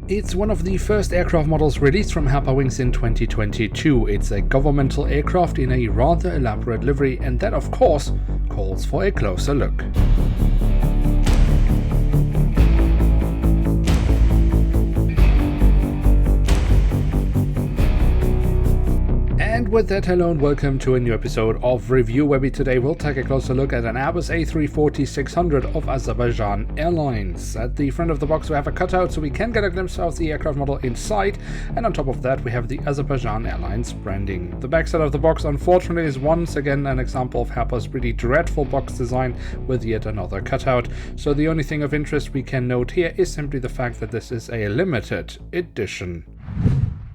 It's one of the first aircraft models released from Herpa Wings in 2022. It's a governmental aircraft in a rather elaborate livery, and that of course calls for a closer look. And with that, hello and welcome to a new episode of Review, where we today will take a closer look at an Airbus A340-600 of Azerbaijan Airlines. At the front of the box we have a cutout so we can get a glimpse of the aircraft model inside, and on top of that we have the Azerbaijan Airlines branding. The backside of the box unfortunately is once again an example of Herpa's pretty dreadful box design with yet another cutout, so the only thing of interest we can note here is simply the fact that this is a limited edition.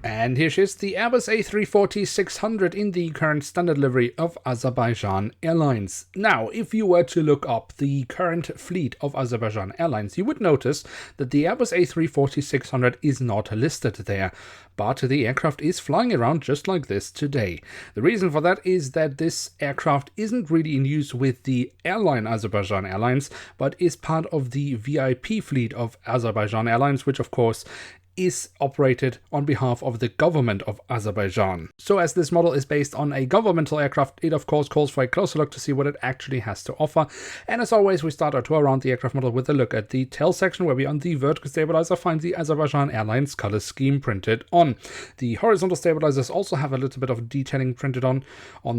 And here she is, the Airbus A340-600 in the current standard livery of Azerbaijan Airlines. Now, if you were to look up the current fleet of Azerbaijan Airlines, you would notice that the Airbus A340-600 is not listed there, but the aircraft is flying around just like this today. The reason for that is that this aircraft isn't really in use with the airline Azerbaijan Airlines, but is part of the VIP fleet of Azerbaijan Airlines, which of course is operated on behalf of the government of Azerbaijan. So as this model is based on a governmental aircraft, it of course calls for a closer look to see what it actually has to offer. And as always, we start our tour around the aircraft model with a look at the tail section, where we on the vertical stabilizer find the Azerbaijan Airlines color scheme printed on. The horizontal stabilizers also have a little bit of detailing printed on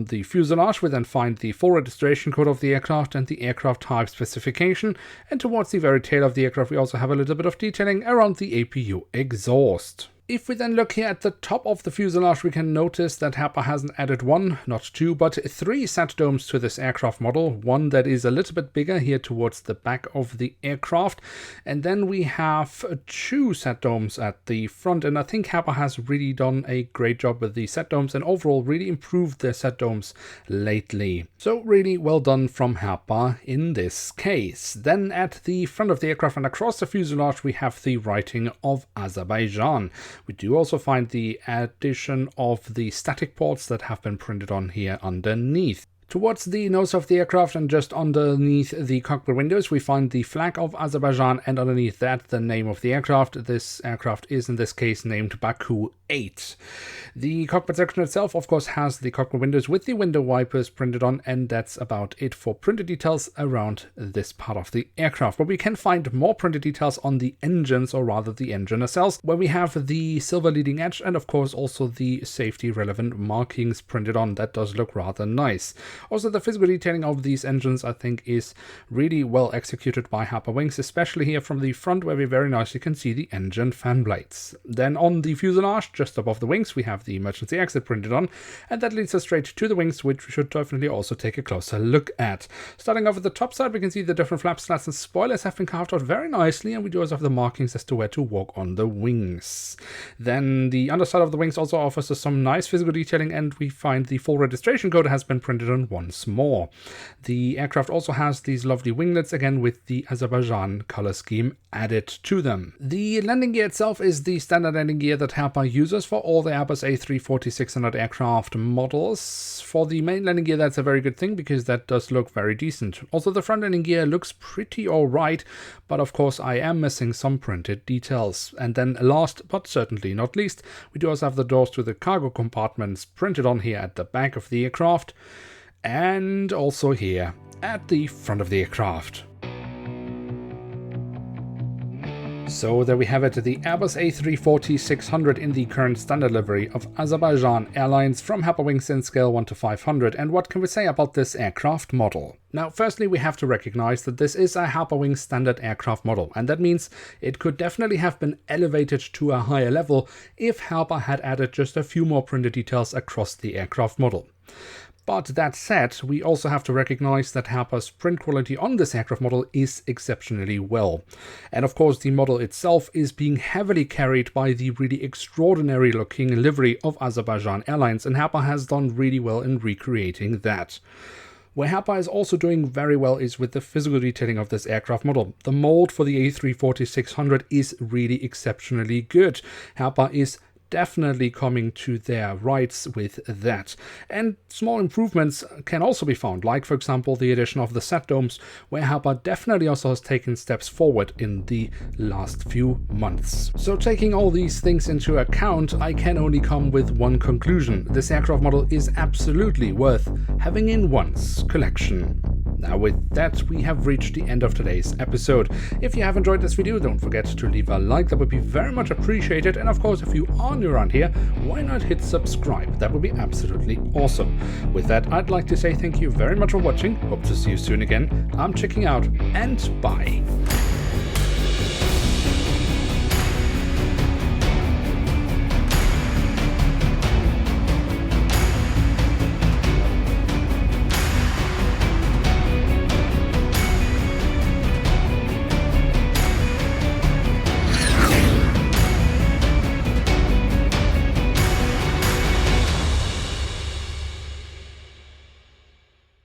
the fuselage. We then find the full registration code of the aircraft and the aircraft type specification. And towards the very tail of the aircraft, we also have a little bit of detailing around the APU exhaust. If we then look here at the top of the fuselage, we can notice that Herpa hasn't added one, not two, but three sat domes to this aircraft model. One that is a little bit bigger here towards the back of the aircraft. And then we have two sat domes at the front. And I think Herpa has really done a great job with the sat domes and overall really improved their sat domes lately. So really well done from Herpa in this case. Then at the front of the aircraft and across the fuselage, we have the writing of Azerbaijan. We do also find the addition of the static ports that have been printed on here underneath. Towards the nose of the aircraft and just underneath the cockpit windows, we find the flag of Azerbaijan, and underneath that the name of the aircraft. This aircraft is in this case named Baku 8. The cockpit section itself of course has the cockpit windows with the window wipers printed on, and that's about it for printed details around this part of the aircraft. But we can find more printed details on the engines, or rather the engine nacelles, where we have the silver leading edge and of course also the safety relevant markings printed on. That does look rather nice. Also, the physical detailing of these engines I think is really well executed by Herpa Wings, especially here from the front, where we very nicely can see the engine fan blades. Then on the fuselage, just above the wings, we have the emergency exit printed on, and that leads us straight to the wings, which we should definitely also take a closer look at. Starting off at the top side, we can see the different flap slats and spoilers have been carved out very nicely, and we do also have the markings as to where to walk on the wings. Then the underside of the wings also offers us some nice physical detailing, and we find the full registration code has been printed on once more. The aircraft also has these lovely winglets, again with the Azerbaijan color scheme added to them. The landing gear itself is the standard landing gear that Herpa uses for all the Airbus A340-600 aircraft models. For the main landing gear, that's a very good thing because that does look very decent. Also, the front landing gear looks pretty alright, but of course I am missing some printed details. And then last but certainly not least, we do also have the doors to the cargo compartments printed on here at the back of the aircraft, and also here at the front of the aircraft. So there we have it, the Airbus A340-600 in the current standard livery of Azerbaijan Airlines from Herpa Wings in scale 1 to 500. And what can we say about this aircraft model? Now, firstly, we have to recognize that this is a Herpa Wings standard aircraft model, and that means it could definitely have been elevated to a higher level if Herpa had added just a few more printed details across the aircraft model. But that said, we also have to recognize that Herpa's print quality on this aircraft model is exceptionally well. And of course, the model itself is being heavily carried by the really extraordinary looking livery of Azerbaijan Airlines, and Herpa has done really well in recreating that. Where Herpa is also doing very well is with the physical detailing of this aircraft model. The mold for the A340-600 is really exceptionally good. Herpa is definitely coming to their rights with that. And small improvements can also be found, like for example the addition of the set domes, where Herpa definitely also has taken steps forward in the last few months. So taking all these things into account, I can only come with one conclusion: this aircraft model is absolutely worth having in one's collection. Now with that, we have reached the end of today's episode. If you have enjoyed this video, don't forget to leave a like, that would be very much appreciated. And of course, if you are new around here, why not hit subscribe? That would be absolutely awesome. With that, I'd like to say thank you very much for watching. Hope to see you soon again. I'm checking out, and bye.